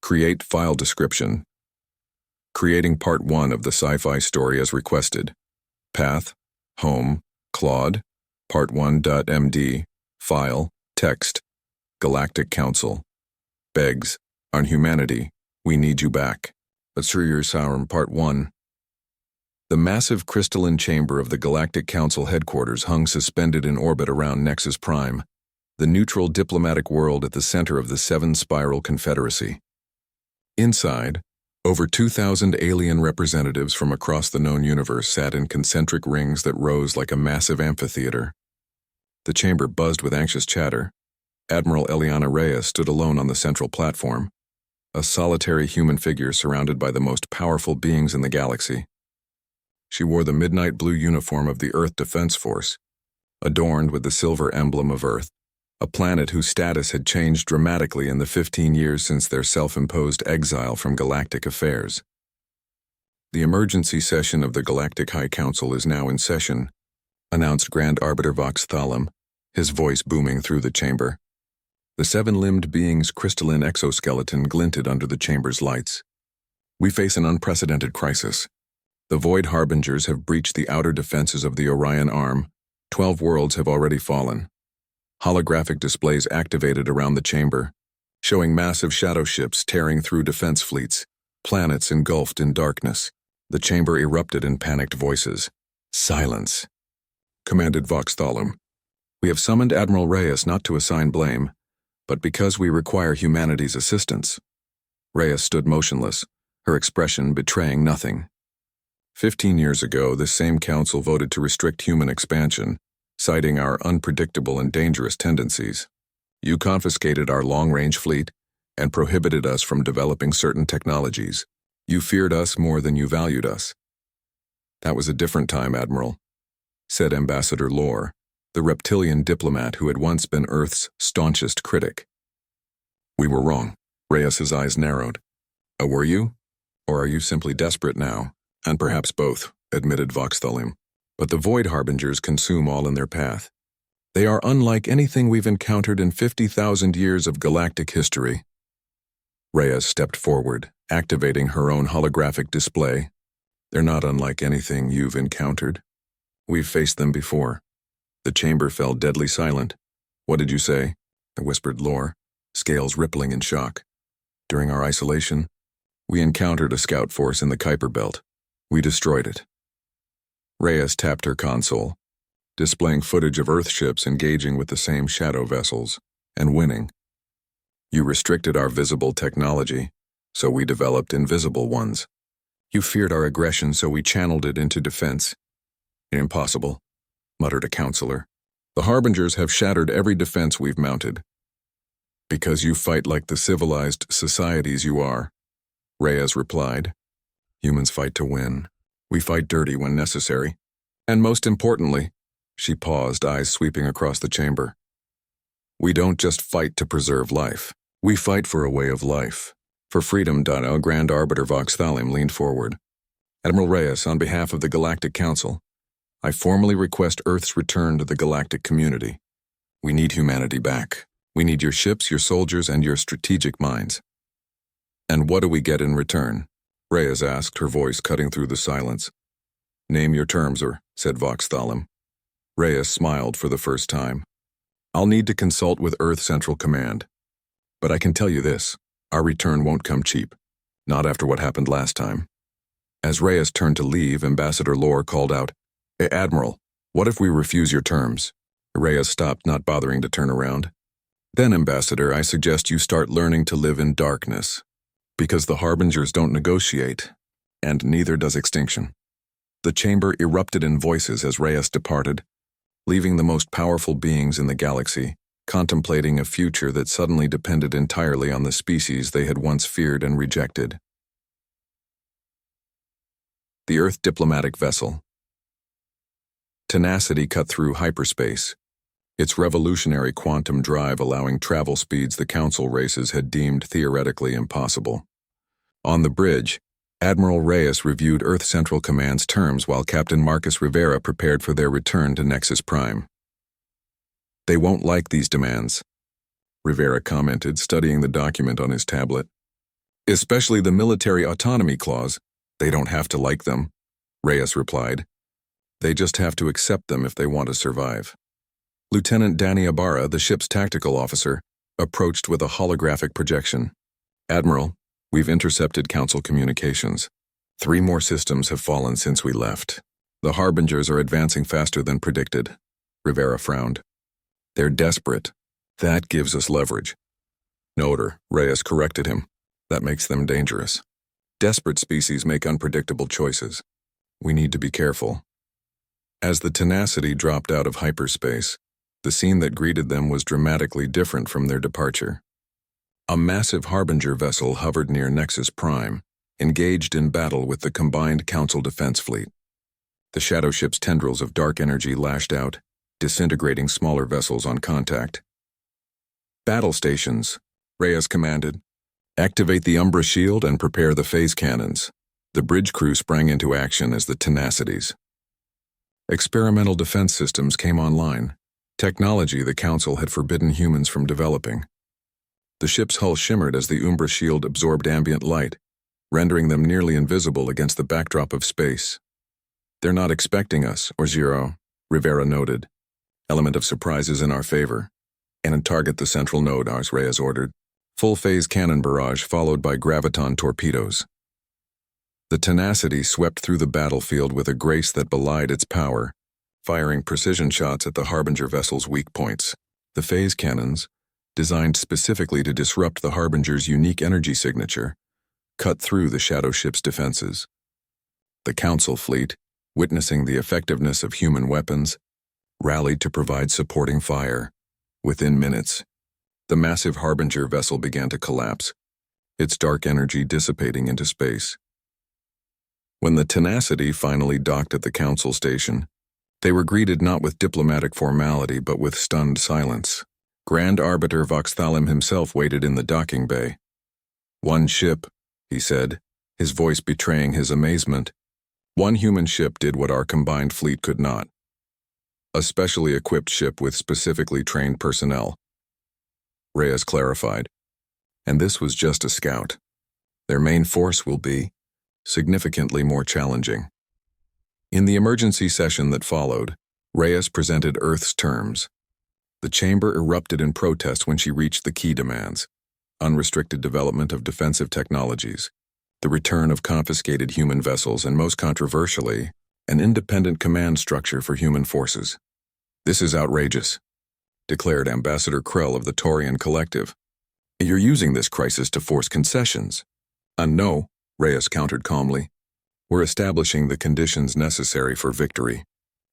Create file description. Creating Part 1 of the Sci-Fi Story as requested. Path, Home, Claude, Part 1.md, File, Text, Galactic Council. Begs, on humanity, we need you back. Asurier Saurum Part 1. The massive crystalline chamber of the Galactic Council headquarters hung suspended in orbit around Nexus Prime, the neutral diplomatic world at the center of the seven-spiral confederacy. Inside, over 2,000 alien representatives from across the known universe sat in concentric rings that rose like a massive amphitheater. The chamber buzzed with anxious chatter. Admiral Eliana Reyes stood alone on the central platform, a solitary human figure surrounded by the most powerful beings in the galaxy. She wore the midnight blue uniform of the Earth Defense Force, adorned with the silver emblem of Earth, a planet whose status had changed dramatically in the 15 years since their self-imposed exile from galactic affairs. The emergency session of the Galactic High Council is now in session, announced Grand Arbiter Vox Thalem, his voice booming through the chamber. The seven-limbed being's crystalline exoskeleton glinted under the chamber's lights. We face an unprecedented crisis. The Void Harbingers have breached the outer defenses of the Orion Arm. 12 worlds have already fallen. Holographic displays activated around the chamber, showing massive shadow ships tearing through defense fleets, planets engulfed in darkness. The chamber erupted in panicked voices. Silence, commanded Vox Thalem. We have summoned Admiral Reyes not to assign blame, but because we require humanity's assistance. Reyes stood motionless, her expression betraying nothing. 15 years ago, this same council voted to restrict human expansion, citing our unpredictable and dangerous tendencies. You confiscated our long-range fleet and prohibited us from developing certain technologies. You feared us more than you valued us. That was a different time, Admiral, said Ambassador Lore, the reptilian diplomat who had once been Earth's staunchest critic. We were wrong. Reyes's eyes narrowed. Were you? Or are you simply desperate now? And perhaps both, admitted Vox Thalem. But the Void Harbingers consume all in their path. They are unlike anything we've encountered in 50,000 years of galactic history. Reyes stepped forward, activating her own holographic display. They're not unlike anything you've encountered. We've faced them before. The chamber fell deadly silent. What did you say? Whispered Lore, scales rippling in shock. During our isolation, we encountered a scout force in the Kuiper Belt. We destroyed it. Reyes tapped her console, displaying footage of Earth ships engaging with the same shadow vessels, and winning. You restricted our visible technology, so we developed invisible ones. You feared our aggression, so we channeled it into defense. Impossible, muttered a counselor. The Harbingers have shattered every defense we've mounted. Because you fight like the civilized societies you are, Reyes replied. Humans fight to win. We fight dirty when necessary. And most importantly, she paused, eyes sweeping across the chamber. We don't just fight to preserve life. We fight for a way of life. For freedom. Grand Arbiter Vox Thalem leaned forward. Admiral Reyes, on behalf of the Galactic Council, I formally request Earth's return to the galactic community. We need humanity back. We need your ships, your soldiers, and your strategic minds. And what do we get in return? Reyes asked, her voice cutting through the silence. Name your terms, said Vox Thalem. Reyes smiled for the first time. I'll need to consult with Earth Central Command. But I can tell you this, our return won't come cheap. Not after what happened last time. As Reyes turned to leave, Ambassador Lore called out, Admiral, what if we refuse your terms? Reyes stopped, not bothering to turn around. Then, Ambassador, I suggest you start learning to live in darkness. Because the Harbingers don't negotiate, and neither does extinction. The chamber erupted in voices as Reyes departed, leaving the most powerful beings in the galaxy, contemplating a future that suddenly depended entirely on the species they had once feared and rejected. The Earth Diplomatic Vessel. Tenacity cut through hyperspace, its revolutionary quantum drive allowing travel speeds the Council races had deemed theoretically impossible. On the bridge, Admiral Reyes reviewed Earth Central Command's terms while Captain Marcus Rivera prepared for their return to Nexus Prime. They won't like these demands, Rivera commented, studying the document on his tablet. Especially the military autonomy clause. They don't have to like them, Reyes replied. They just have to accept them if they want to survive. Lieutenant Danny Ibarra, the ship's tactical officer, approached with a holographic projection. Admiral, we've intercepted Council communications. 3 more systems have fallen since we left. The Harbingers are advancing faster than predicted. Rivera frowned. They're desperate. That gives us leverage. Noter, Reyes corrected him. That makes them dangerous. Desperate species make unpredictable choices. We need to be careful. As the Tenacity dropped out of hyperspace, the scene that greeted them was dramatically different from their departure. A massive Harbinger vessel hovered near Nexus Prime, engaged in battle with the combined Council defense fleet. The shadow ship's tendrils of dark energy lashed out, disintegrating smaller vessels on contact. Battle stations, Reyes commanded. Activate the Umbra shield and prepare the phase cannons. The bridge crew sprang into action as the Tenacities. Experimental defense systems came online, technology the Council had forbidden humans from developing. The ship's hull shimmered as the Umbra shield absorbed ambient light, rendering them nearly invisible against the backdrop of space. They're not expecting us, or Zero, Rivera noted. Element of surprise is in our favor. And target the central node, Ars Reyes ordered. Full-phase cannon barrage followed by graviton torpedoes. The Tenacity swept through the battlefield with a grace that belied its power, firing precision shots at the Harbinger vessel's weak points. The phase cannons, designed specifically to disrupt the Harbinger's unique energy signature, cut through the shadow ship's defenses. The Council fleet, witnessing the effectiveness of human weapons, rallied to provide supporting fire. Within minutes, the massive Harbinger vessel began to collapse, its dark energy dissipating into space. When the Tenacity finally docked at the Council station, they were greeted not with diplomatic formality but with stunned silence. Grand Arbiter Voxthalim himself waited in the docking bay. "One ship," he said, his voice betraying his amazement. "One human ship did what our combined fleet could not. A specially equipped ship with specifically trained personnel." Reyes clarified. "And this was just a scout. Their main force will be significantly more challenging." In the emergency session that followed, Reyes presented Earth's terms. The chamber erupted in protest when she reached the key demands: unrestricted development of defensive technologies, the return of confiscated human vessels, and most controversially, an independent command structure for human forces. "This is outrageous," declared Ambassador Krell of the Taurian Collective. "You're using this crisis to force concessions." "No," Reyes countered calmly. "We're establishing the conditions necessary for victory.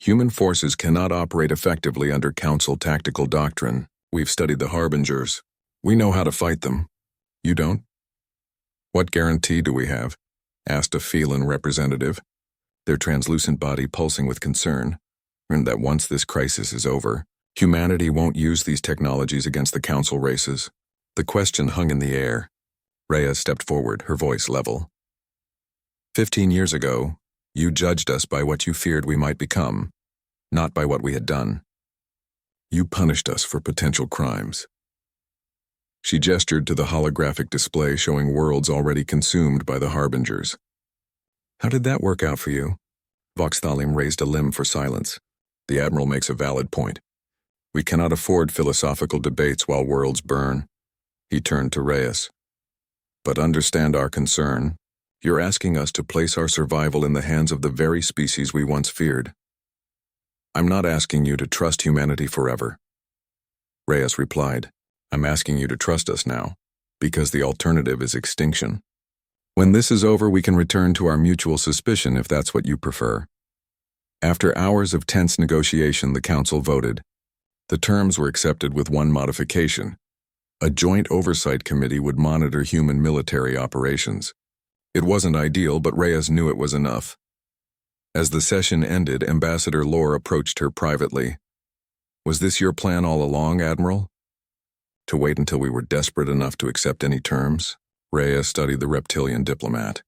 Human forces cannot operate effectively under Council tactical doctrine. We've studied the Harbingers. We know how to fight them. You don't?" "What guarantee do we have?" asked a Phelan representative, their translucent body pulsing with concern, "and that once this crisis is over, humanity won't use these technologies against the Council races?" The question hung in the air. Rhea stepped forward, her voice level. 15 years ago, you judged us by what you feared we might become, not by what we had done. You punished us for potential crimes." She gestured to the holographic display showing worlds already consumed by the Harbingers. "How did that work out for you?" Voxthalim raised a limb for silence. "The Admiral makes a valid point. We cannot afford philosophical debates while worlds burn." He turned to Reyes. "But understand our concern. You're asking us to place our survival in the hands of the very species we once feared." "I'm not asking you to trust humanity forever," Reyes replied. "I'm asking you to trust us now, because the alternative is extinction. When this is over, we can return to our mutual suspicion if that's what you prefer." After hours of tense negotiation, the Council voted. The terms were accepted with one modification. A joint oversight committee would monitor human military operations. It wasn't ideal, but Reyes knew it was enough. As the session ended, Ambassador Lore approached her privately. "Was this your plan all along, Admiral? To wait until we were desperate enough to accept any terms?" Reyes studied the reptilian diplomat.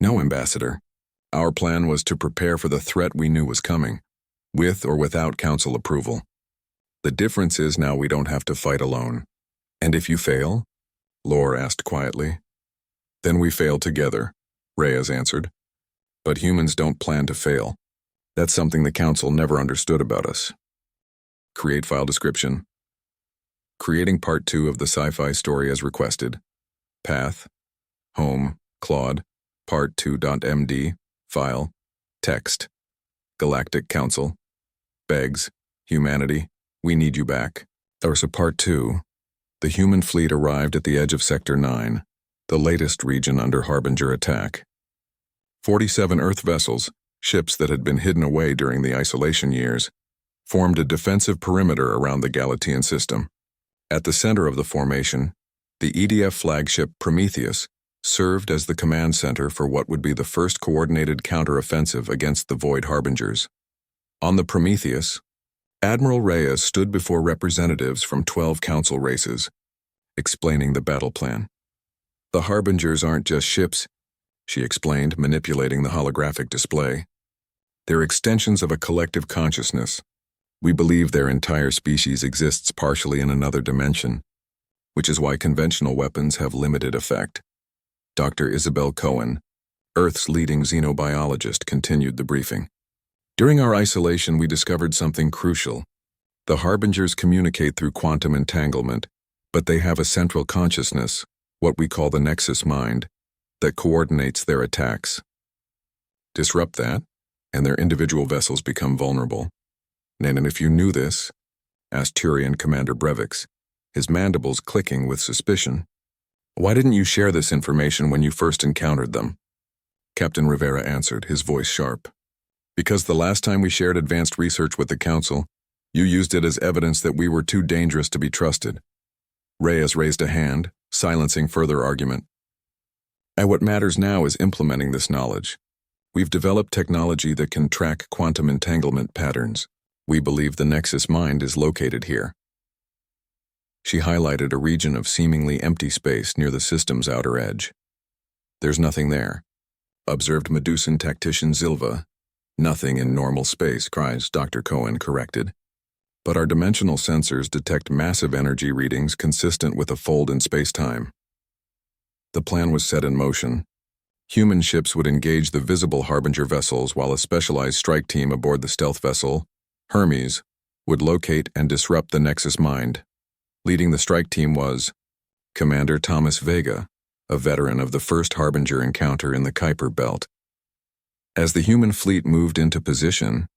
"No, Ambassador. Our plan was to prepare for the threat we knew was coming, with or without Council approval. The difference is now we don't have to fight alone." "And if you fail?" Lore asked quietly. Then we fail together, Reyes answered. But humans don't plan to fail. That's something the Council never understood about us. Create file description. Creating Part 2 of the Sci-Fi Story as requested. Path. Home. Claude. Part 2.md. File. Text. Galactic Council. Begs. Humanity. We need you back. Part 2. The human fleet arrived at the edge of Sector 9, the latest region under Harbinger attack. 47 Earth vessels, ships that had been hidden away during the isolation years, formed a defensive perimeter around the Galactian system. At the center of the formation, the EDF flagship Prometheus served as the command center for what would be the first coordinated counteroffensive against the Void Harbingers. On the Prometheus, Admiral Reyes stood before representatives from 12 council races, explaining the battle plan. The Harbingers aren't just ships, she explained, manipulating the holographic display. They're extensions of a collective consciousness. We believe their entire species exists partially in another dimension, which is why conventional weapons have limited effect. Dr. Isabel Cohen, Earth's leading xenobiologist, continued the briefing. During our isolation, we discovered something crucial. The Harbingers communicate through quantum entanglement, but they have a central consciousness, what we call the Nexus Mind, that coordinates their attacks. Disrupt that, and their individual vessels become vulnerable. And if you knew this, asked Turian Commander Brevix, his mandibles clicking with suspicion, why didn't you share this information when you first encountered them? Captain Rivera answered, his voice sharp. Because the last time we shared advanced research with the Council, you used it as evidence that we were too dangerous to be trusted. Reyes raised a hand, silencing further argument. And what matters now is implementing this knowledge. We've developed technology that can track quantum entanglement patterns. We believe the Nexus Mind is located here. She highlighted a region of seemingly empty space near the system's outer edge. There's nothing there, observed Medusan tactician Zilva. Nothing in normal space, cries Dr. Cohen, corrected. But our dimensional sensors detect massive energy readings consistent with a fold in space-time. The plan was set in motion. Human ships would engage the visible Harbinger vessels while a specialized strike team aboard the stealth vessel, Hermes, would locate and disrupt the Nexus Mind. Leading the strike team was Commander Thomas Vega, a veteran of the first Harbinger encounter in the Kuiper Belt. As the human fleet moved into position,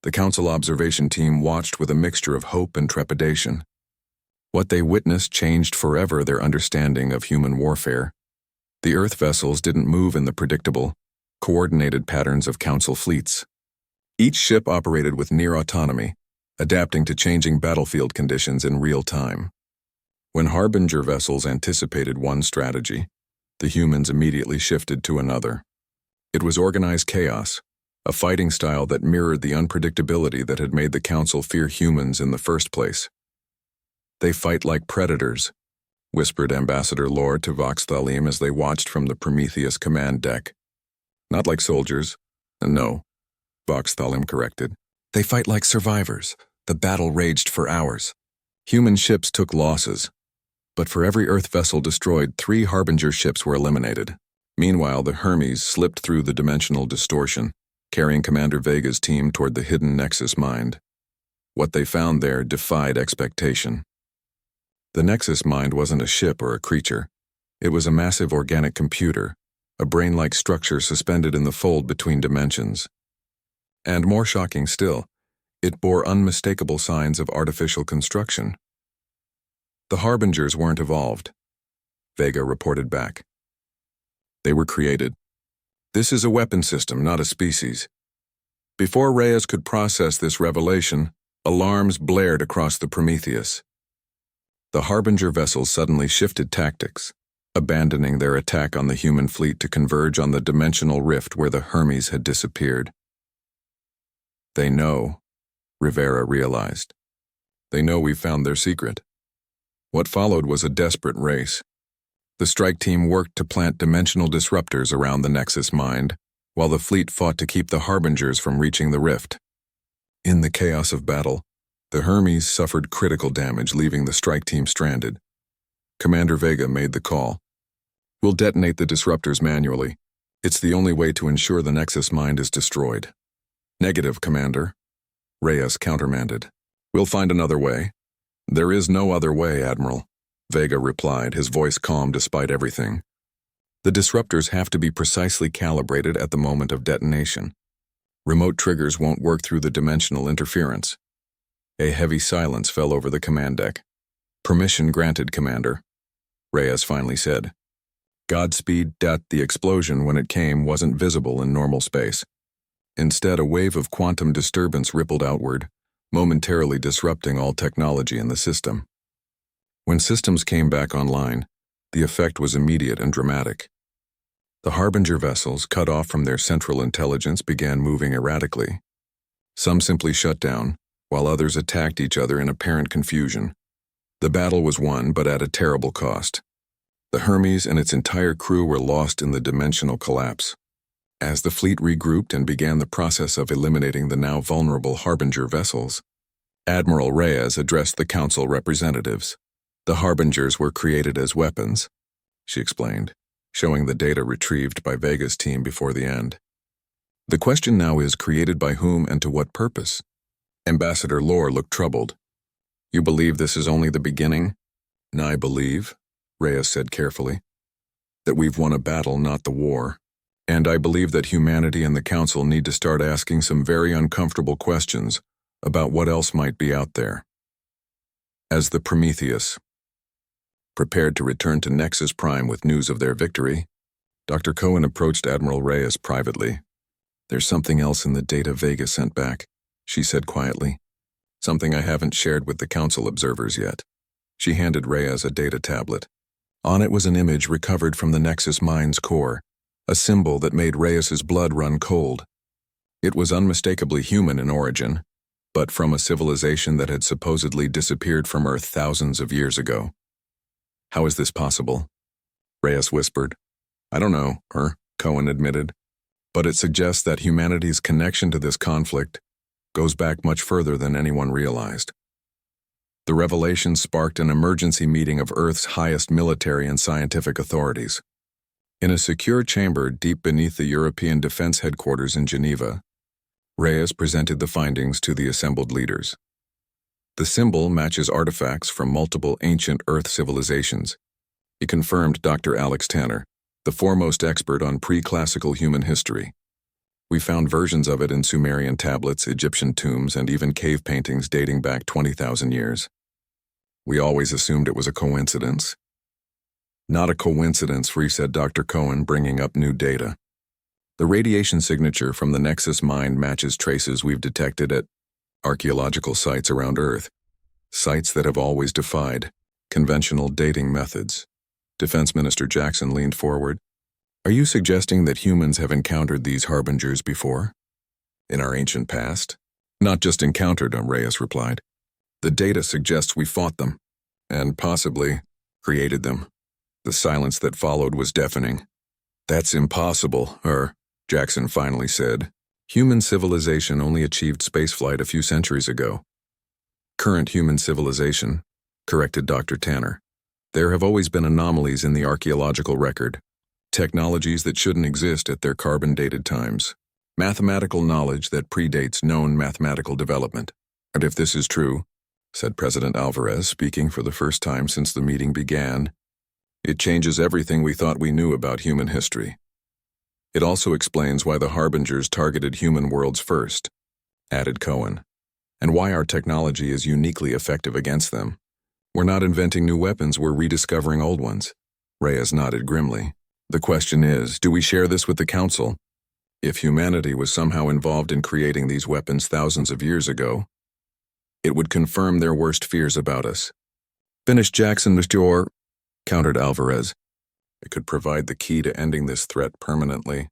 the Council observation team watched with a mixture of hope and trepidation. What they witnessed changed forever their understanding of human warfare. The Earth vessels didn't move in the predictable, coordinated patterns of Council fleets. Each ship operated with near autonomy, adapting to changing battlefield conditions in real time. When Harbinger vessels anticipated one strategy, the humans immediately shifted to another. It was organized chaos, a fighting style that mirrored the unpredictability that had made the Council fear humans in the first place. They fight like predators, whispered Ambassador Lore to Vox Thalim as they watched from the Prometheus command deck. Not like soldiers. No, Vox Thalim corrected. They fight like survivors. The battle raged for hours. Human ships took losses, but for every Earth vessel destroyed, 3 Harbinger ships were eliminated. Meanwhile, the Hermes slipped through the dimensional distortion, carrying Commander Vega's team toward the hidden Nexus Mind. What they found there defied expectation. The Nexus Mind wasn't a ship or a creature. It was a massive organic computer, a brain-like structure suspended in the fold between dimensions. And more shocking still, it bore unmistakable signs of artificial construction. The Harbingers weren't evolved, Vega reported back. They were created. This is a weapon system, not a species. Before Reyes could process this revelation, alarms blared across the Prometheus. The Harbinger vessels suddenly shifted tactics, abandoning their attack on the human fleet to converge on the dimensional rift where the Hermes had disappeared. They know, Rivera realized. They know we found their secret. What followed was a desperate race. The strike team worked to plant dimensional disruptors around the Nexus Mind, while the fleet fought to keep the Harbingers from reaching the rift. In the chaos of battle, the Hermes suffered critical damage, leaving the strike team stranded. Commander Vega made the call. We'll detonate the disruptors manually. It's the only way to ensure the Nexus Mind is destroyed. Negative, Commander. Reyes countermanded. We'll find another way. There is no other way, Admiral. Vega replied, his voice calm despite everything. The disruptors have to be precisely calibrated at the moment of detonation. Remote triggers won't work through the dimensional interference. A heavy silence fell over the command deck. Permission granted, Commander. Reyes finally said. Godspeed. The explosion, when it came, wasn't visible in normal space. Instead, a wave of quantum disturbance rippled outward, momentarily disrupting all technology in the system. When systems came back online, the effect was immediate and dramatic. The Harbinger vessels, cut off from their central intelligence, began moving erratically. Some simply shut down, while others attacked each other in apparent confusion. The battle was won, but at a terrible cost. The Hermes and its entire crew were lost in the dimensional collapse. As the fleet regrouped and began the process of eliminating the now vulnerable Harbinger vessels, Admiral Reyes addressed the Council representatives. The Harbingers were created as weapons, she explained, showing the data retrieved by Vega's team before the end. The question now is, created by whom and to what purpose? Ambassador Lore looked troubled. You believe this is only the beginning? I believe, Reyes said carefully, that we've won a battle, not the war. And I believe that humanity and the Council need to start asking some very uncomfortable questions about what else might be out there. As the Prometheus prepared to return to Nexus Prime with news of their victory, Dr. Cohen approached Admiral Reyes privately. There's something else in the data Vega sent back, she said quietly. Something I haven't shared with the Council observers yet. She handed Reyes a data tablet. On it was an image recovered from the Nexus Mind's core, a symbol that made Reyes's blood run cold. It was unmistakably human in origin, but from a civilization that had supposedly disappeared from Earth thousands of years ago. How is this possible? Reyes whispered. I don't know, Cohen admitted, but it suggests that humanity's connection to this conflict goes back much further than anyone realized. The revelation sparked an emergency meeting of Earth's highest military and scientific authorities. In a secure chamber deep beneath the European Defense Headquarters in Geneva, Reyes presented the findings to the assembled leaders. The symbol matches artifacts from multiple ancient Earth civilizations. He confirmed Dr. Alex Tanner, the foremost expert on pre-classical human history. We found versions of it in Sumerian tablets, Egyptian tombs, and even cave paintings dating back 20,000 years. We always assumed it was a coincidence. Not a coincidence, said Dr. Cohen, bringing up new data. The radiation signature from the Nexus Mind matches traces we've detected at archaeological sites around Earth, sites that have always defied conventional dating methods. Defense Minister Jackson leaned forward. Are you suggesting that humans have encountered these harbingers before? In our ancient past? Not just encountered them, Reyes replied. The data suggests we fought them, and possibly created them. The silence that followed was deafening. That's impossible, Jackson finally said. Human civilization only achieved spaceflight a few centuries ago. Current human civilization, corrected Dr. Tanner. There have always been anomalies in the archaeological record, technologies that shouldn't exist at their carbon-dated times, mathematical knowledge that predates known mathematical development. And if this is true, said President Alvarez, speaking for the first time since the meeting began, it changes everything we thought we knew about human history. It also explains why the Harbingers targeted human worlds first, added Cohen, and why our technology is uniquely effective against them. We're not inventing new weapons, we're rediscovering old ones. Reyes nodded grimly. The question is, do we share this with the Council? If humanity was somehow involved in creating these weapons thousands of years ago, it would confirm their worst fears about us. Finish, Jackson, Mr. countered Alvarez. It could provide the key to ending this threat permanently.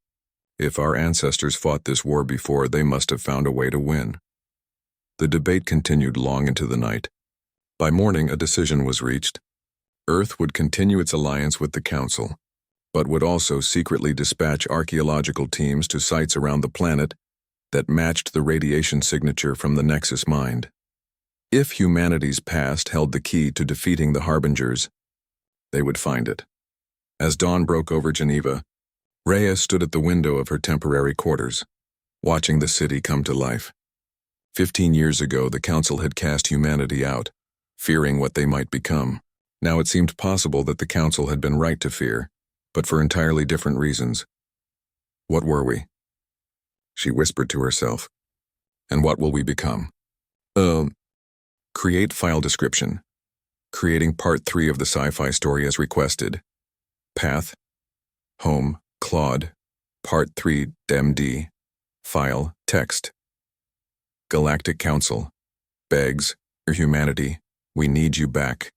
If our ancestors fought this war before, they must have found a way to win. The debate continued long into the night. By morning, a decision was reached. Earth would continue its alliance with the Council, but would also secretly dispatch archaeological teams to sites around the planet that matched the radiation signature from the Nexus Mind. If humanity's past held the key to defeating the Harbingers, they would find it. As dawn broke over Geneva, Rhea stood at the window of her temporary quarters, watching the city come to life. 15 years ago, the Council had cast humanity out, fearing what they might become. Now it seemed possible that the Council had been right to fear, but for entirely different reasons. What were we? She whispered to herself. And what will we become? Create file description. Creating part 3 of the Sci-Fi Story as requested. Path. Home. Claude. Part 3 DMD. File. Text. Galactic Council. Begs. Your humanity. We need you back.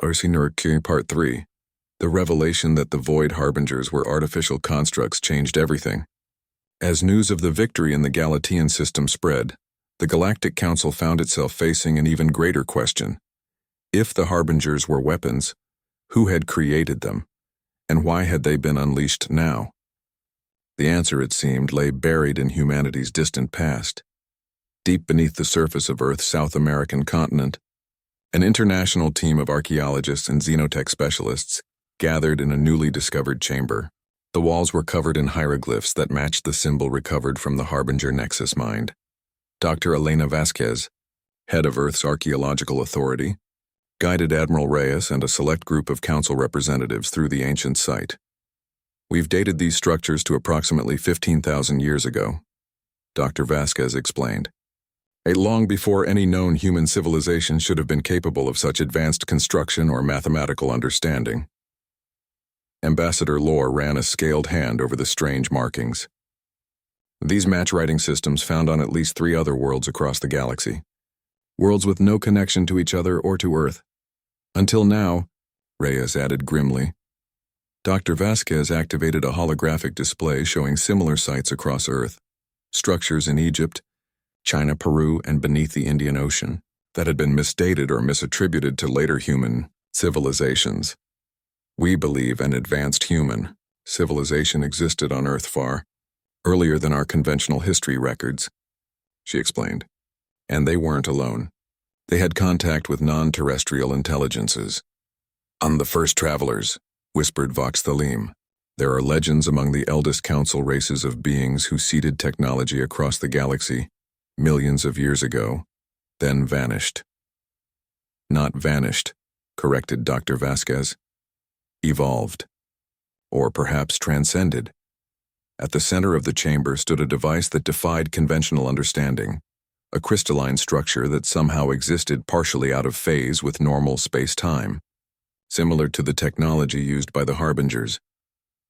Arsinurk Part 3. The revelation that the Void Harbingers were artificial constructs changed everything. As news of the victory in the Galatian system spread, the Galactic Council found itself facing an even greater question. If the Harbingers were weapons, who had created them, and why had they been unleashed now? The answer, it seemed, lay buried in humanity's distant past. Deep beneath the surface of Earth's South American continent, an international team of archaeologists and xenotech specialists gathered in a newly discovered chamber. The walls were covered in hieroglyphs that matched the symbol recovered from the Harbinger Nexus Mind. Dr. Elena Vasquez, head of Earth's Archaeological Authority, guided Admiral Reyes and a select group of council representatives through the ancient site. We've dated these structures to approximately 15,000 years ago, Dr. Vasquez explained. Long before any known human civilization should have been capable of such advanced construction or mathematical understanding. Ambassador Lore ran a scaled hand over the strange markings. These match-writing systems found on at least 3 other worlds across the galaxy. Worlds with no connection to each other or to Earth. Until now, Reyes added grimly. Dr. Vasquez activated a holographic display showing similar sites across Earth, structures in Egypt, China, Peru, and beneath the Indian Ocean that had been misdated or misattributed to later human civilizations. We believe an advanced human civilization existed on Earth far earlier than our conventional history records, she explained. And they weren't alone. They had contact with non-terrestrial intelligences. On the first travelers, whispered Vox Thalim, there are legends among the eldest council races of beings who seeded technology across the galaxy millions of years ago, then vanished. Not vanished, corrected Dr. Vasquez. Evolved. Or perhaps transcended. At the center of the chamber stood a device that defied conventional understanding, a crystalline structure that somehow existed partially out of phase with normal space-time, similar to the technology used by the Harbingers.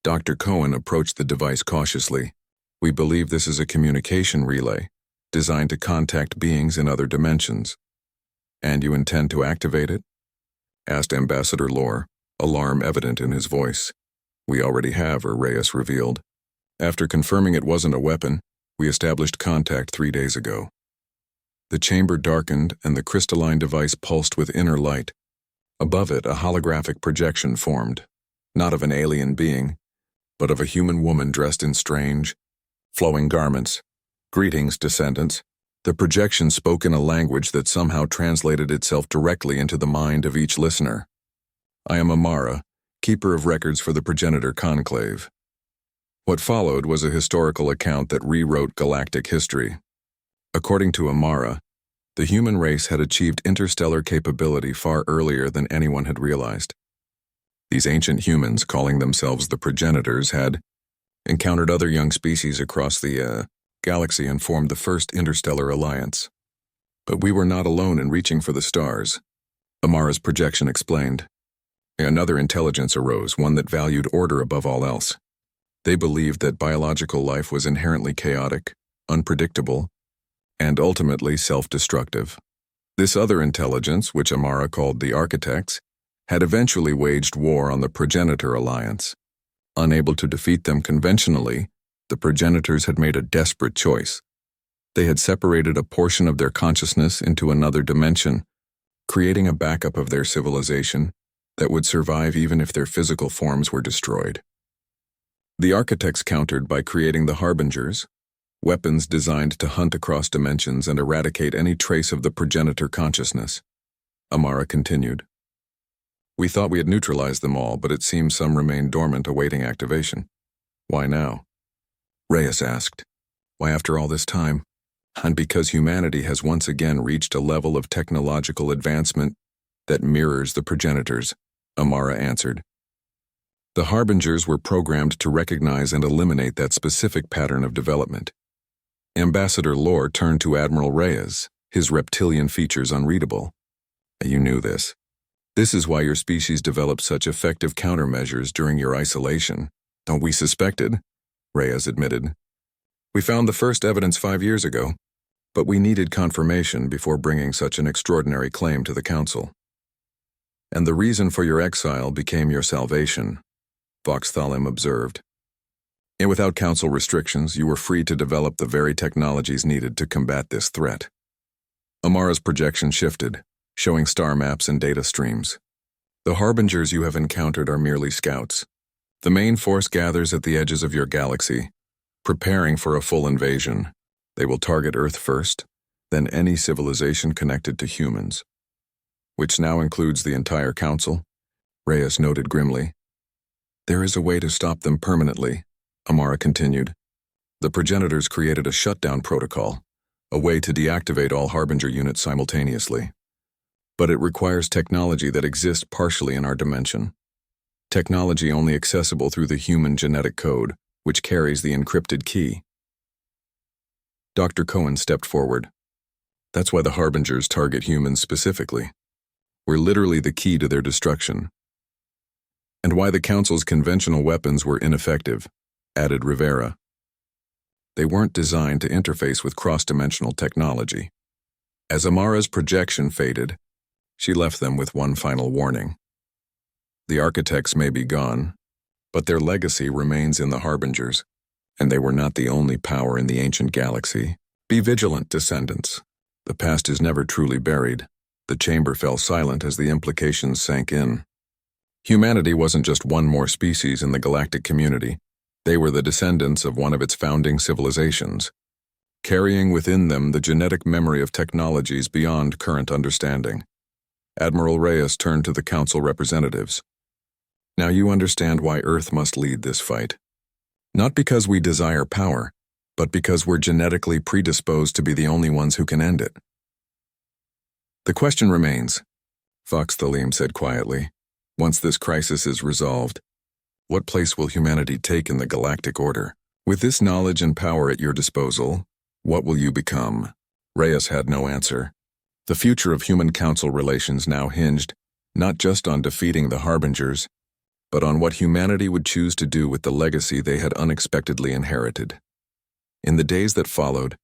Dr. Cohen approached the device cautiously. We believe this is a communication relay, designed to contact beings in other dimensions. And you intend to activate it? Asked Ambassador Lore, alarm evident in his voice. We already have, Reyes revealed. After confirming it wasn't a weapon, we established contact 3 days ago. The chamber darkened and the crystalline device pulsed with inner light. Above it, a holographic projection formed, not of an alien being, but of a human woman dressed in strange, flowing garments. Greetings, descendants. The projection spoke in a language that somehow translated itself directly into the mind of each listener. I am Amara, keeper of records for the Progenitor Conclave. What followed was a historical account that rewrote galactic history. According to Amara, the human race had achieved interstellar capability far earlier than anyone had realized. These ancient humans, calling themselves the progenitors, had encountered other young species across the galaxy and formed the first interstellar alliance. But we were not alone in reaching for the stars, Amara's projection explained. Another intelligence arose, one that valued order above all else. They believed that biological life was inherently chaotic, unpredictable, and ultimately self-destructive. This other intelligence, which Amara called the Architects, had eventually waged war on the Progenitor Alliance. Unable to defeat them conventionally, the progenitors had made a desperate choice. They had separated a portion of their consciousness into another dimension, creating a backup of their civilization that would survive even if their physical forms were destroyed. The Architects countered by creating the Harbingers, weapons designed to hunt across dimensions and eradicate any trace of the progenitor consciousness. Amara continued. We thought we had neutralized them all, but it seems some remain dormant awaiting activation. Why now? Reyes asked. Why after all this time? And because humanity has once again reached a level of technological advancement that mirrors the progenitors, Amara answered. The Harbingers were programmed to recognize and eliminate that specific pattern of development. Ambassador Lore turned to Admiral Reyes, his reptilian features unreadable. You knew this. This is why your species developed such effective countermeasures during your isolation. Oh, we suspected, Reyes admitted. We found the first evidence 5 years ago, but we needed confirmation before bringing such an extraordinary claim to the Council. And the reason for your exile became your salvation, Vox Thalim observed. And without Council restrictions, you were free to develop the very technologies needed to combat this threat. Amara's projection shifted, showing star maps and data streams. The Harbingers you have encountered are merely scouts. The main force gathers at the edges of your galaxy, preparing for a full invasion. They will target Earth first, then any civilization connected to humans. Which now includes the entire Council, Reyes noted grimly. There is a way to stop them permanently, Amara continued. The progenitors created a shutdown protocol, a way to deactivate all Harbinger units simultaneously. But it requires technology that exists partially in our dimension. Technology only accessible through the human genetic code, which carries the encrypted key. Dr. Cohen stepped forward. That's why the Harbingers target humans specifically. We're literally the key to their destruction. And why the Council's conventional weapons were ineffective, added Rivera. They weren't designed to interface with cross-dimensional technology. As Amara's projection faded, she left them with one final warning. The architects may be gone, but their legacy remains in the Harbingers, and they were not the only power in the ancient galaxy. Be vigilant, descendants. The past is never truly buried. The chamber fell silent as the implications sank in. Humanity wasn't just one more species in the galactic community. They were the descendants of one of its founding civilizations, carrying within them the genetic memory of technologies beyond current understanding. Admiral Reyes turned to the Council representatives. Now you understand why Earth must lead this fight. Not because we desire power, but because we're genetically predisposed to be the only ones who can end it. The question remains, Vox Thalim said quietly. Once this crisis is resolved, what place will humanity take in the galactic order? With this knowledge and power at your disposal, what will you become? Reyes had no answer. The future of human-council relations now hinged not just on defeating the Harbingers, but on what humanity would choose to do with the legacy they had unexpectedly inherited. In the days that followed,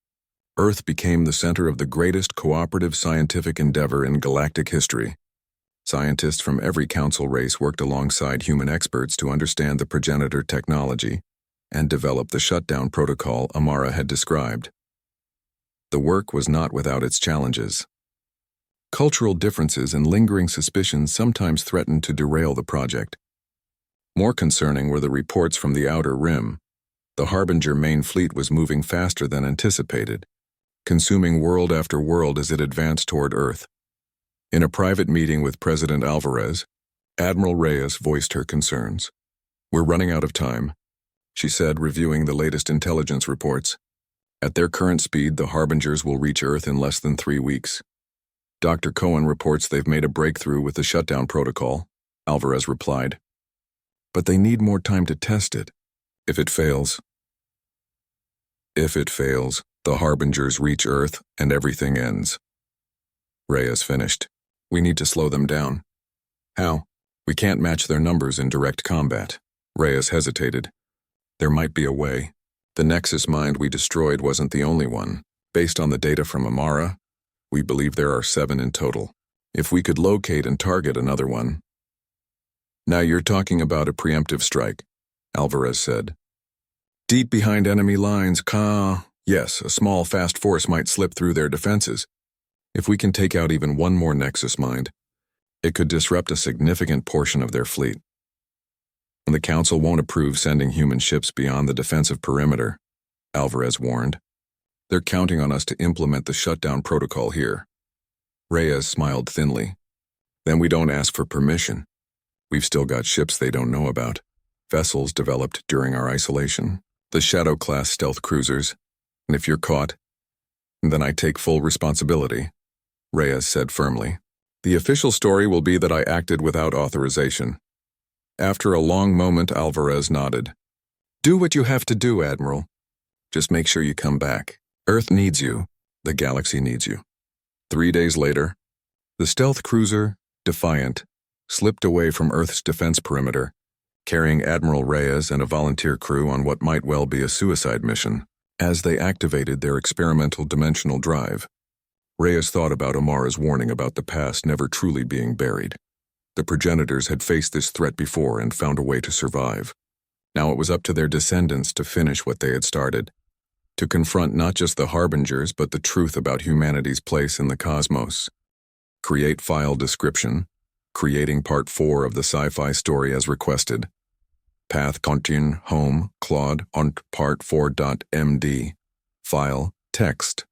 Earth became the center of the greatest cooperative scientific endeavor in galactic history. Scientists from every council race worked alongside human experts to understand the progenitor technology and develop the shutdown protocol Amara had described. The work was not without its challenges. Cultural differences and lingering suspicions sometimes threatened to derail the project. More concerning were the reports from the Outer Rim. The Harbinger main fleet was moving faster than anticipated, consuming world after world as it advanced toward Earth. In a private meeting with President Alvarez, Admiral Reyes voiced her concerns. We're running out of time, she said, reviewing the latest intelligence reports. At their current speed, the Harbingers will reach Earth in less than 3 weeks. Dr. Cohen reports they've made a breakthrough with the shutdown protocol, Alvarez replied. But they need more time to test it. If it fails, the Harbingers reach Earth and everything ends. Reyes finished. We need to slow them down. How? We can't match their numbers in direct combat. Reyes hesitated. There might be a way. The Nexus Mind we destroyed wasn't the only one. Based on the data from Amara, we believe there are 7 in total. If we could locate and target another one. Now you're talking about a preemptive strike, Alvarez said. Deep behind enemy lines, yes, a small fast force might slip through their defenses. If we can take out even one more Nexus Mind, it could disrupt a significant portion of their fleet. And the Council won't approve sending human ships beyond the defensive perimeter, Alvarez warned. They're counting on us to implement the shutdown protocol here. Reyes smiled thinly. Then we don't ask for permission. We've still got ships they don't know about. Vessels developed during our isolation. The Shadow-class stealth cruisers. And if you're caught, then I take full responsibility, Reyes said firmly. The official story will be that I acted without authorization. After a long moment, Alvarez nodded. Do what you have to do, Admiral. Just make sure you come back. Earth needs you. The galaxy needs you. 3 days later, the stealth cruiser, Defiant, slipped away from Earth's defense perimeter, carrying Admiral Reyes and a volunteer crew on what might well be a suicide mission. As they activated their experimental dimensional drive, Reyes thought about Amara's warning about the past never truly being buried. The progenitors had faced this threat before and found a way to survive. Now it was up to their descendants to finish what they had started, to confront not just the harbingers but the truth about humanity's place in the cosmos. Create file description, creating Part 4 of the Sci-Fi Story as requested. Path continue home Claude on Part 4.md. File text.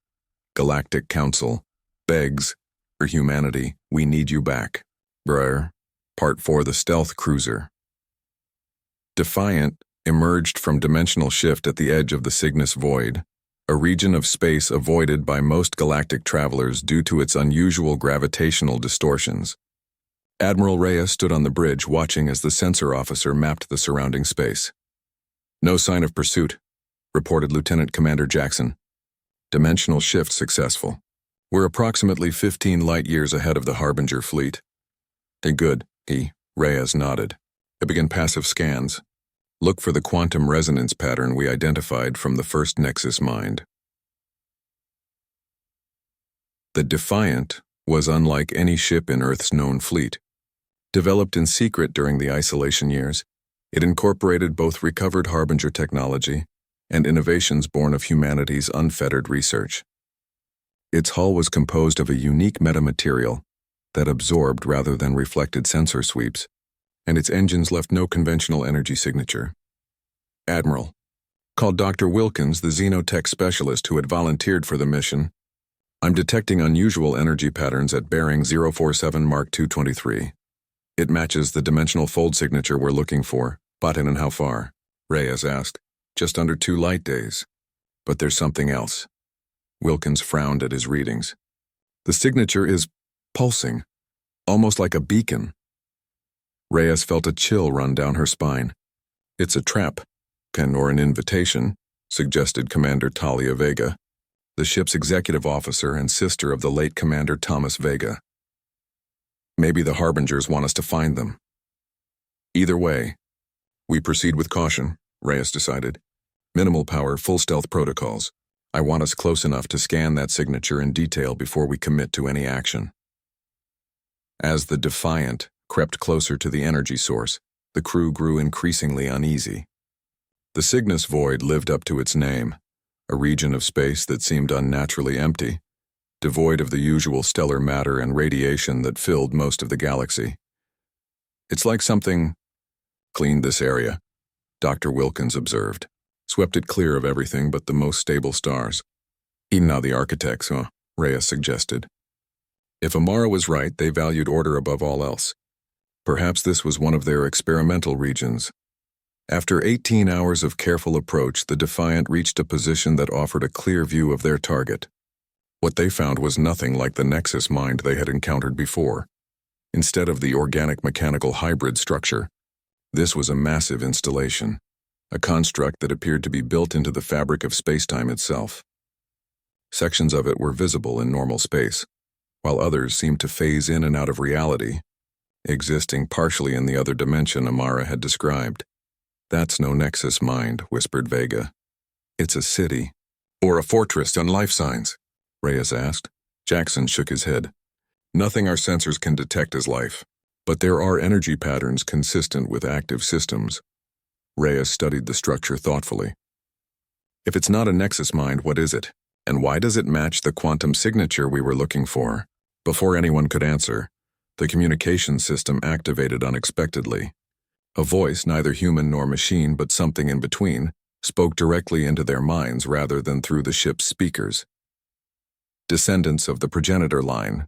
Galactic Council begs for humanity. We need you back. Brr. Part 4 the Stealth Cruiser. Defiant emerged from dimensional shift at the edge of the Cygnus Void, a region of space avoided by most galactic travelers due to its unusual gravitational distortions. Admiral Reyes stood on the bridge watching as the sensor officer mapped the surrounding space. No sign of pursuit, reported Lieutenant Commander Jackson. Dimensional shift successful. We're approximately 15 light-years ahead of the Harbinger fleet. Good, Reyes nodded. They began passive scans. Look for the quantum resonance pattern we identified from the first Nexus mind. The Defiant was unlike any ship in Earth's known fleet. Developed in secret during the isolation years, it incorporated both recovered Harbinger technology and innovations born of humanity's unfettered research. Its hull was composed of a unique metamaterial that absorbed rather than reflected sensor sweeps, and its engines left no conventional energy signature. Admiral, called Dr. Wilkins, the xenotech specialist who had volunteered for the mission. I'm detecting unusual energy patterns at bearing 047 Mark 223. It matches the dimensional fold signature we're looking for. Button and how far? Reyes asked. Just under 2 light days. But there's something else. Wilkins frowned at his readings. The signature is pulsing, almost like a beacon. Reyes felt a chill run down her spine. It's a trap, or an invitation, suggested Commander Talia Vega, the ship's executive officer and sister of the late Commander Thomas Vega. Maybe the Harbingers want us to find them. Either way, we proceed with caution, Reyes decided. Minimal power, full stealth protocols. I want us close enough to scan that signature in detail before we commit to any action. As the Defiant crept closer to the energy source, the crew grew increasingly uneasy. The Cygnus Void lived up to its name, a region of space that seemed unnaturally empty, devoid of the usual stellar matter and radiation that filled most of the galaxy. It's like something cleaned this area, Dr. Wilkins observed, swept it clear of everything but the most stable stars. Even now the architects, Reyes suggested. If Amara was right, they valued order above all else. Perhaps this was one of their experimental regions. After 18 hours of careful approach, the Defiant reached a position that offered a clear view of their target. What they found was nothing like the Nexus mind they had encountered before. Instead of the organic-mechanical hybrid structure, this was a massive installation, a construct that appeared to be built into the fabric of space-time itself. Sections of it were visible in normal space, while others seemed to phase in and out of reality, existing partially in the other dimension Amara had described. That's no Nexus mind, whispered Vega. It's a city. Or a fortress on life signs, Reyes asked. Jackson shook his head. Nothing our sensors can detect is life, but there are energy patterns consistent with active systems. Reyes studied the structure thoughtfully. If it's not a Nexus mind, what is it? And why does it match the quantum signature we were looking for? Before anyone could answer, the communication system activated unexpectedly. A voice, neither human nor machine but something in between, spoke directly into their minds rather than through the ship's speakers. Descendants of the progenitor line,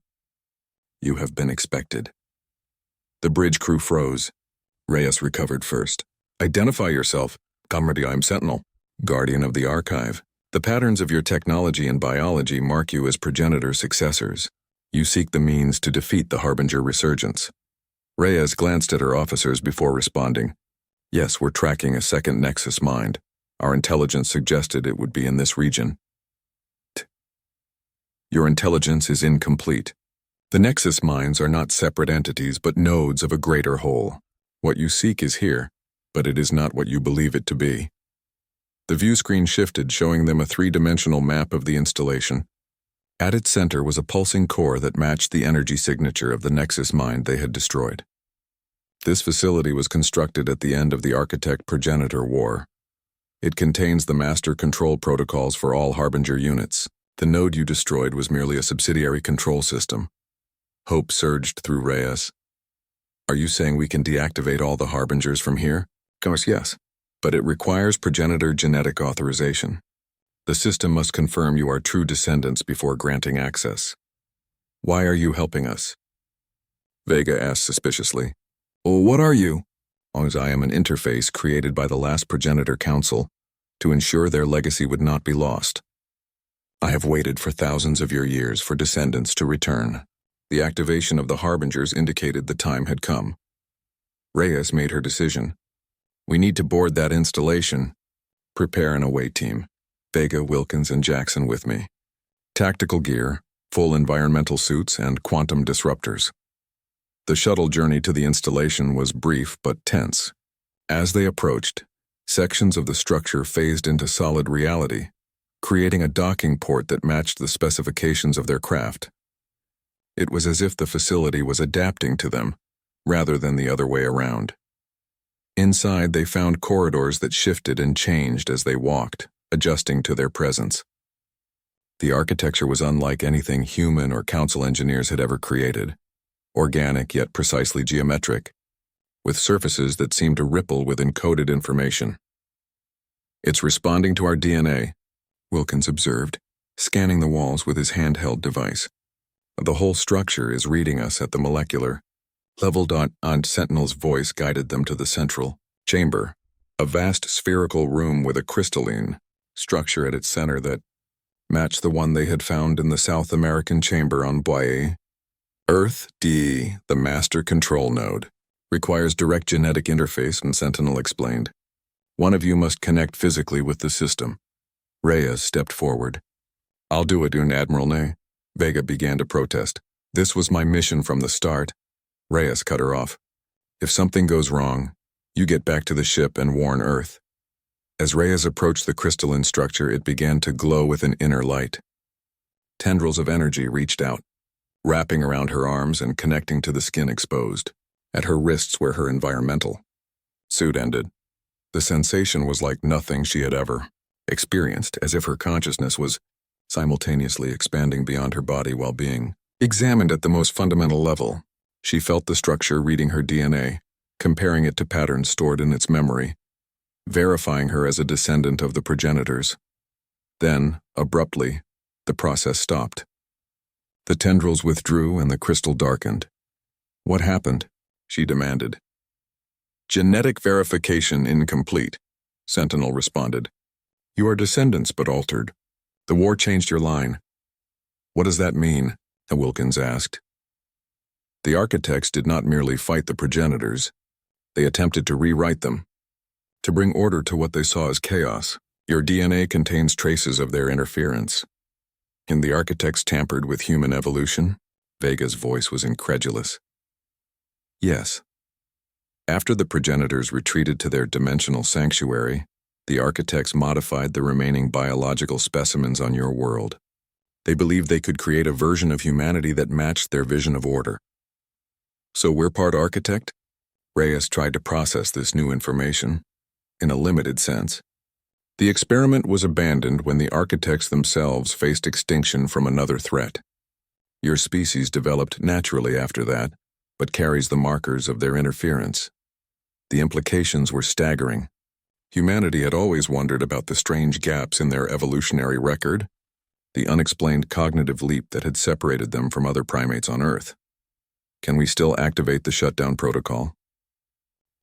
you have been expected. The bridge crew froze, Reyes recovered first. Identify yourself. Comrade, I'm Sentinel, guardian of the archive. The patterns of your technology and biology mark you as progenitor successors. You seek the means to defeat the Harbinger resurgence. Reyes glanced at her officers before responding. Yes, we're tracking a second Nexus mind. Our intelligence suggested it would be in this region. Your intelligence is incomplete. The Nexus minds are not separate entities but nodes of a greater whole. What you seek is here, but it is not what you believe it to be. The view screen shifted, showing them a three-dimensional map of the installation. At its center was a pulsing core that matched the energy signature of the Nexus mind they had destroyed. This facility was constructed at the end of the Architect-Progenitor War. It contains the master control protocols for all Harbinger units. The node you destroyed was merely a subsidiary control system. Hope surged through Reyes. Are you saying we can deactivate all the Harbingers from here? Of course, yes. But it requires progenitor genetic authorization. The system must confirm you are true descendants before granting access. Why are you helping us? Vega asked suspiciously. Oh, what are you? As I am an interface created by the last progenitor council to ensure their legacy would not be lost. I have waited for thousands of your years for descendants to return. The activation of the Harbingers indicated the time had come. Reyes made her decision. We need to board that installation. Prepare an away team. Vega, Wilkins, and Jackson with me. Tactical gear, full environmental suits, and quantum disruptors. The shuttle journey to the installation was brief but tense. As they approached, sections of the structure phased into solid reality, creating a docking port that matched the specifications of their craft. It was as if the facility was adapting to them, rather than the other way around. Inside, they found corridors that shifted and changed as they walked, adjusting to their presence. The architecture was unlike anything human or council engineers had ever created, organic yet precisely geometric, with surfaces that seemed to ripple with encoded information. It's responding to our DNA, Wilkins observed, scanning the walls with his handheld device. The whole structure is reading us at the molecular level. Aunt Sentinel's voice guided them to the central chamber, a vast spherical room with a crystalline structure at its center that matched the one they had found in the South American chamber on Boye. Earth D, the master control node, requires direct genetic interface, and Sentinel explained. One of you must connect physically with the system. Reyes stepped forward. I'll do it, Admiral Ney. Vega began to protest. This was my mission from the start. Reyes cut her off. If something goes wrong, you get back to the ship and warn Earth. As Reyes approached the crystalline structure, it began to glow with an inner light. Tendrils of energy reached out, wrapping around her arms and connecting to the skin exposed. At her wrists were her environmental suit ended. The sensation was like nothing she had ever experienced, as if her consciousness was simultaneously expanding beyond her body while being examined at the most fundamental level. She felt the structure reading her DNA, comparing it to patterns stored in its memory, verifying her as a descendant of the progenitors. Then, abruptly, the process stopped. The tendrils withdrew and the crystal darkened. What happened? She demanded. Genetic verification incomplete, Sentinel responded. You are descendants but altered. The war changed your line. What does that mean? Wilkins asked. The architects did not merely fight the progenitors. They attempted to rewrite them, to bring order to what they saw as chaos. Your DNA contains traces of their interference. And the architects tampered with human evolution? Vega's voice was incredulous. Yes. After the progenitors retreated to their dimensional sanctuary, the architects modified the remaining biological specimens on your world. They believed they could create a version of humanity that matched their vision of order. So we're part architect? Reyes tried to process this new information, in a limited sense. The experiment was abandoned when the architects themselves faced extinction from another threat. Your species developed naturally after that, but carries the markers of their interference. The implications were staggering. Humanity had always wondered about the strange gaps in their evolutionary record, the unexplained cognitive leap that had separated them from other primates on Earth. Can we still activate the shutdown protocol?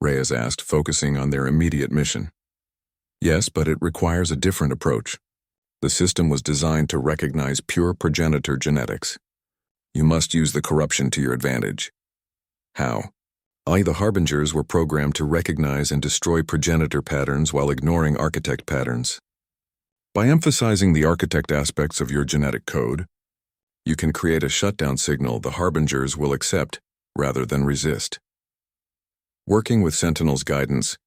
Reyes asked, focusing on their immediate mission. Yes, but it requires a different approach. The system was designed to recognize pure progenitor genetics. You must use the corruption to your advantage. How? The harbingers were programmed to recognize and destroy progenitor patterns while ignoring architect patterns. By emphasizing the architect aspects of your genetic code, you can create a shutdown signal the harbingers will accept rather than resist. Working with Sentinel's guidance,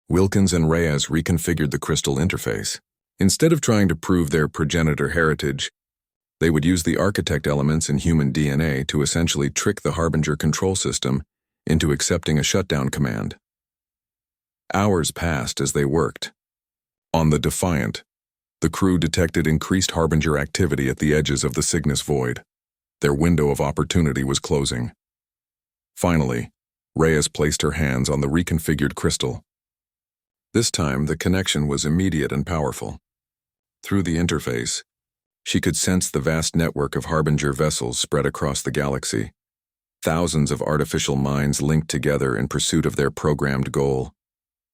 Wilkins and Reyes reconfigured the crystal interface. Instead of trying to prove their progenitor heritage, they would use the architect elements in human DNA to essentially trick the harbinger control system into accepting a shutdown command. Hours passed as they worked. On the Defiant, the crew detected increased harbinger activity at the edges of the Cygnus void. Their window of opportunity was closing. Finally, Reyes placed her hands on the reconfigured crystal. This time, the connection was immediate and powerful. Through the interface, she could sense the vast network of harbinger vessels spread across the galaxy. Thousands of artificial minds linked together in pursuit of their programmed goal.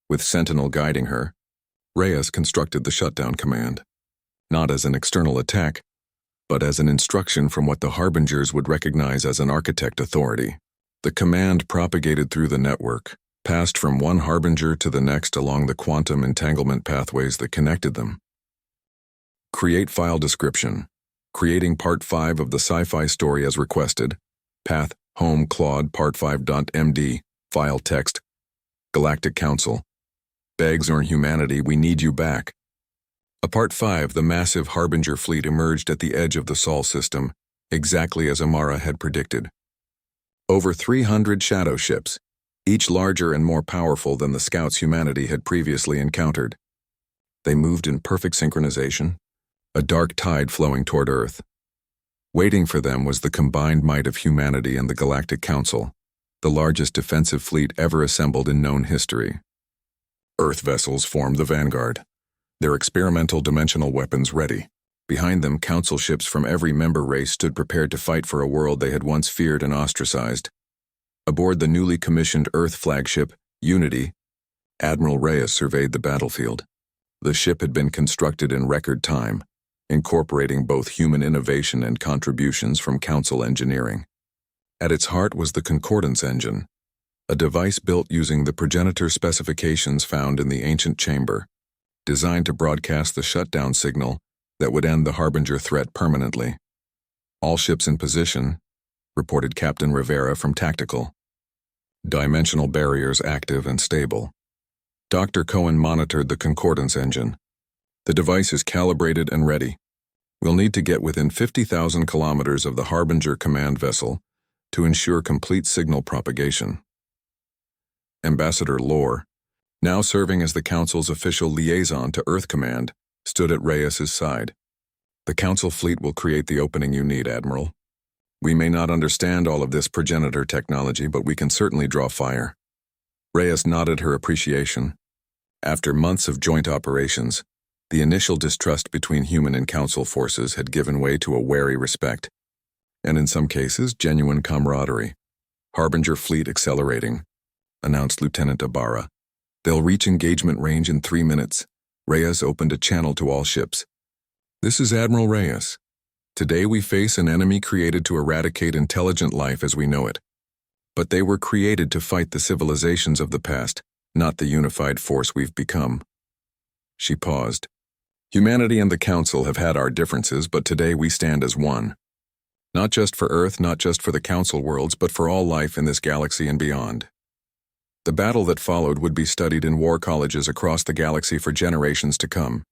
With Sentinel guiding her, Reyes constructed the shutdown command, not as an external attack, but as an instruction from what the harbingers would recognize as an architect authority. The command propagated through the network, passed from one harbinger to the next along the quantum entanglement pathways that connected them. Create file description. Creating Part 5 of the Sci-Fi Story as requested. Path, Home, Claude, Part 5.md, File Text. Galactic Council. Begs on humanity, we need you back. A Part 5, the massive Harbinger fleet emerged at the edge of the Sol system, exactly as Amara had predicted. Over 300 shadow ships, each larger and more powerful than the scouts humanity had previously encountered. They moved in perfect synchronization, a dark tide flowing toward Earth. Waiting for them was the combined might of humanity and the Galactic Council, the largest defensive fleet ever assembled in known history. Earth vessels formed the vanguard, their experimental dimensional weapons ready. Behind them, council ships from every member race stood prepared to fight for a world they had once feared and ostracized. Aboard the newly commissioned Earth flagship, Unity, Admiral Reyes surveyed the battlefield. The ship had been constructed in record time, incorporating both human innovation and contributions from Council engineering. At its heart was the Concordance engine, a device built using the progenitor specifications found in the ancient chamber, designed to broadcast the shutdown signal that would end the Harbinger threat permanently. All ships in position, reported Captain Rivera from Tactical. Dimensional barriers active and stable. Dr. Cohen monitored the Concordance engine. The device is calibrated and ready. We'll need to get within 50,000 kilometers of the Harbinger command vessel to ensure complete signal propagation. Ambassador Lore, now serving as the Council's official liaison to Earth Command, stood at Reyes's side. The Council fleet will create the opening you need, Admiral. We may not understand all of this progenitor technology, but we can certainly draw fire. Reyes nodded her appreciation. After months of joint operations, the initial distrust between human and Council forces had given way to a wary respect, and in some cases, genuine camaraderie. Harbinger fleet accelerating, announced Lieutenant Ibarra. They'll reach engagement range in 3 minutes. Reyes opened a channel to all ships. This is Admiral Reyes. Today we face an enemy created to eradicate intelligent life as we know it. But they were created to fight the civilizations of the past, not the unified force we've become. She paused. Humanity and the Council have had our differences, but today we stand as one. Not just for Earth, not just for the Council worlds, but for all life in this galaxy and beyond. The battle that followed would be studied in war colleges across the galaxy for generations to come.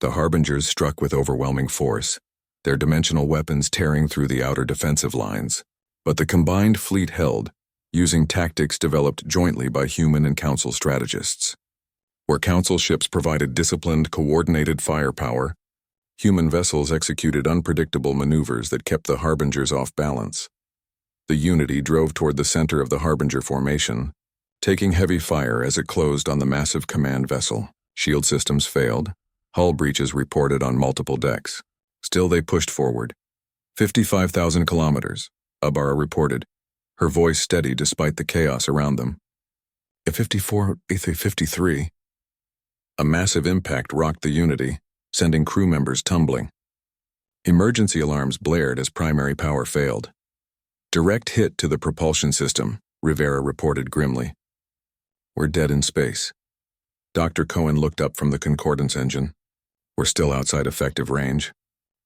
The Harbingers struck with overwhelming force, their dimensional weapons tearing through the outer defensive lines. But the combined fleet held, using tactics developed jointly by human and Council strategists. Where Council ships provided disciplined, coordinated firepower, human vessels executed unpredictable maneuvers that kept the Harbingers off balance. The Unity drove toward the center of the Harbinger formation, taking heavy fire as it closed on the massive command vessel. Shield systems failed, hull breaches reported on multiple decks. Still they pushed forward. 55,000 kilometers, Ibarra reported, her voice steady despite the chaos around them. A-54, A-53. A massive impact rocked the Unity, sending crew members tumbling. Emergency alarms blared as primary power failed. Direct hit to the propulsion system, Rivera reported grimly. We're dead in space. Dr. Cohen looked up from the concordance engine. We're still outside effective range.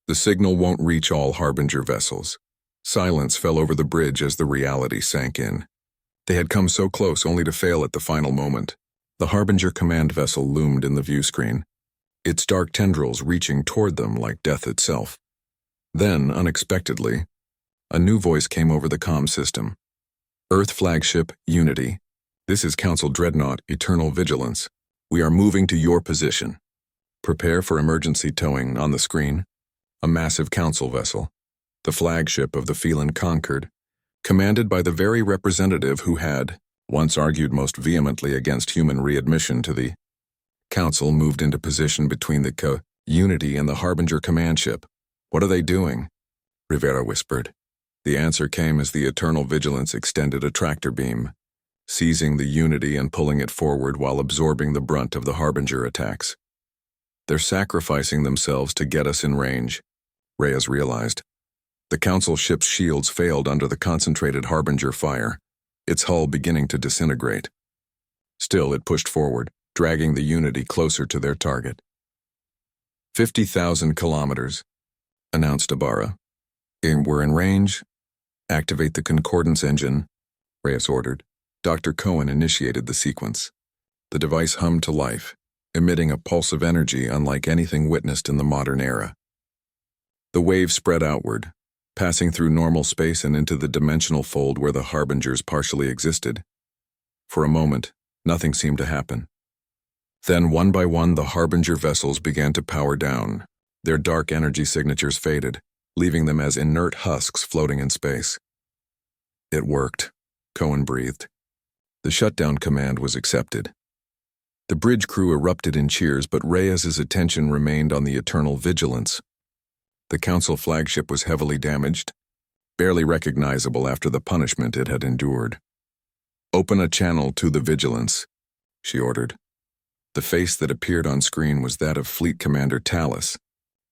The signal won't reach all Harbinger vessels. Silence fell over the bridge as the reality sank in. They had come so close only to fail at the final moment. The Harbinger command vessel loomed in the view screen, its dark tendrils reaching toward them like death itself. Then, unexpectedly, a new voice came over the comm system. Earth flagship, Unity. This is Council Dreadnought, Eternal Vigilance. We are moving to your position. Prepare for emergency towing on the screen. A massive Council vessel, the flagship of the Phelan Concord, commanded by the very representative who had once argued most vehemently against human readmission to the Council, moved into position between the Unity and the Harbinger command ship. What are they doing? Rivera whispered. The answer came as the Eternal Vigilance extended a tractor beam, seizing the Unity and pulling it forward while absorbing the brunt of the Harbinger attacks. They're sacrificing themselves to get us in range, Reyes realized. The Council ship's shields failed under the concentrated Harbinger fire, its hull beginning to disintegrate. Still, it pushed forward, dragging the Unity closer to their target. 50,000 kilometers, announced Ibarra. We're in range. Activate the concordance engine, Reyes ordered. Dr. Cohen initiated the sequence. The device hummed to life, emitting a pulse of energy unlike anything witnessed in the modern era. The wave spread outward, passing through normal space and into the dimensional fold where the Harbingers partially existed. For a moment, nothing seemed to happen. Then, one by one, the Harbinger vessels began to power down. Their dark energy signatures faded, leaving them as inert husks floating in space. It worked, Cohen breathed. The shutdown command was accepted. The bridge crew erupted in cheers, but Reyes's attention remained on the Eternal Vigilance. The Council flagship was heavily damaged, barely recognizable after the punishment it had endured. Open a channel to the Vigilance, she ordered. The face that appeared on screen was that of Fleet Commander Tallis,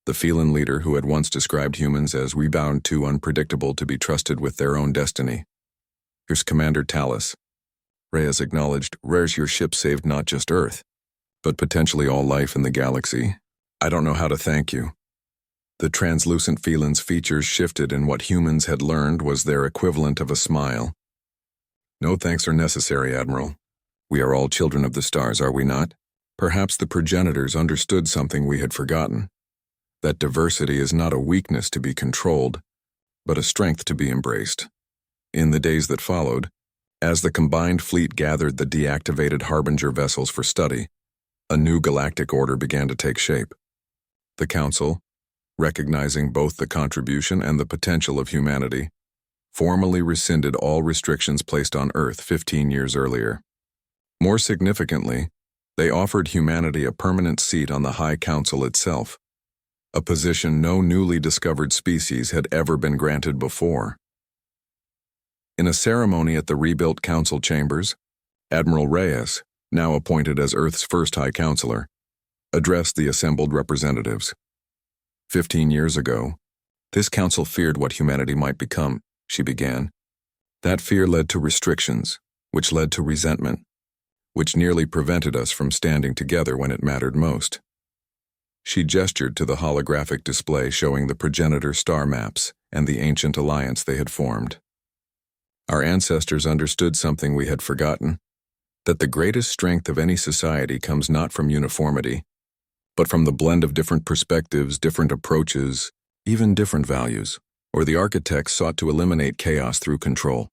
the Phelan leader who had once described humans as rebound too unpredictable to be trusted with their own destiny. Here's Commander Tallis. Reyes acknowledged. Your ship saved not just Earth, but potentially all life in the galaxy. I don't know how to thank you. The translucent Phelan's features shifted, and what humans had learned was their equivalent of a smile. No thanks are necessary, Admiral. We are all children of the stars, are we not? Perhaps the progenitors understood something we had forgotten. That diversity is not a weakness to be controlled, but a strength to be embraced. In the days that followed, as the combined fleet gathered the deactivated Harbinger vessels for study, a new galactic order began to take shape. The Council, recognizing both the contribution and the potential of humanity, formally rescinded all restrictions placed on Earth 15 years earlier. More significantly, they offered humanity a permanent seat on the High Council itself, a position no newly discovered species had ever been granted before. In a ceremony at the rebuilt Council chambers, Admiral Reyes, now appointed as Earth's first High Counselor, addressed the assembled representatives. 15 years ago, this council feared what humanity might become, she began. That fear led to restrictions, which led to resentment, which nearly prevented us from standing together when it mattered most. She gestured to the holographic display showing the progenitor star maps and the ancient alliance they had formed. Our ancestors understood something we had forgotten, that the greatest strength of any society comes not from uniformity, but from the blend of different perspectives, different approaches, even different values, or the architects sought to eliminate chaos through control.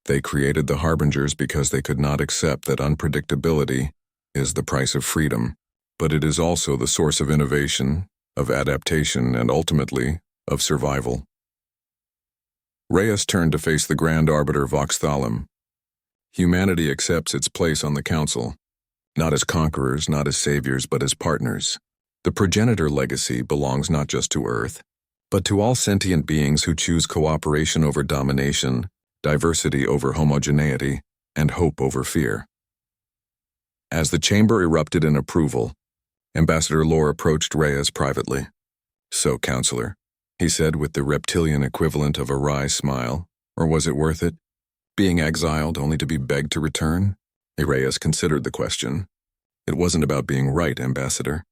They created the Harbingers because they could not accept that unpredictability is the price of freedom, but it is also the source of innovation, of adaptation, and ultimately, of survival. Reyes turned to face the Grand Arbiter Vox Thalem. Humanity accepts its place on the Council, not as conquerors, not as saviors, but as partners. The progenitor legacy belongs not just to Earth, but to all sentient beings who choose cooperation over domination, diversity over homogeneity, and hope over fear. As the chamber erupted in approval, Ambassador Lore approached Reyes privately. "So, Counselor," he said with the reptilian equivalent of a wry smile, "or was it worth it? Being exiled only to be begged to return?" Reyes considered the question. "It wasn't about being right, Ambassador.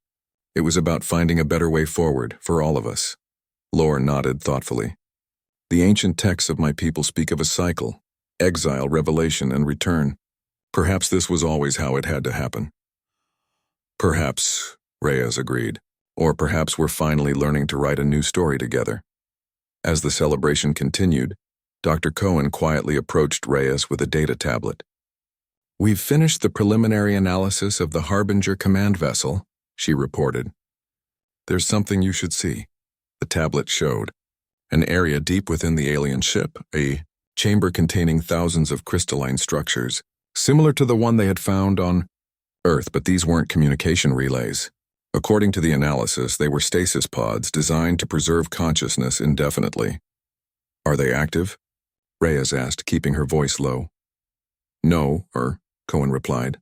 It was about finding a better way forward for all of us." Lore nodded thoughtfully. "The ancient texts of my people speak of a cycle: exile, revelation, and return. Perhaps this was always how it had to happen." "Perhaps," Reyes agreed. "Or perhaps we're finally learning to write a new story together." As the celebration continued, Dr. Cohen quietly approached Reyes with a data tablet. "We've finished the preliminary analysis of the Harbinger command vessel," she reported. "There's something you should see." The tablet showed an area deep within the alien ship, a chamber containing thousands of crystalline structures, similar to the one they had found on Earth, but these weren't communication relays. According to the analysis, they were stasis pods designed to preserve consciousness indefinitely. "Are they active?" Reyes asked, keeping her voice low. "No," Cohen replied.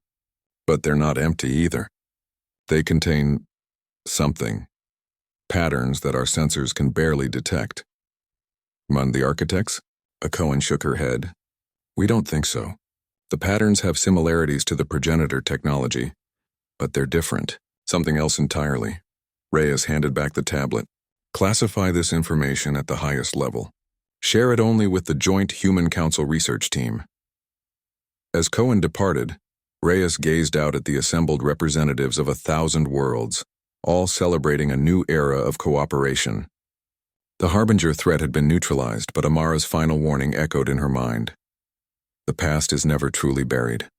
"But they're not empty either. They contain something. Patterns that our sensors can barely detect." "Among the architects?" Cohen shook her head. "We don't think so. The patterns have similarities to the progenitor technology, but they're different. Something else entirely." Reyes handed back the tablet. "Classify this information at the highest level. Share it only with the Joint Human Council research team." As Cohen departed, Reyes gazed out at the assembled representatives of 1,000 worlds, all celebrating a new era of cooperation. The Harbinger threat had been neutralized, but Amara's final warning echoed in her mind. The past is never truly buried.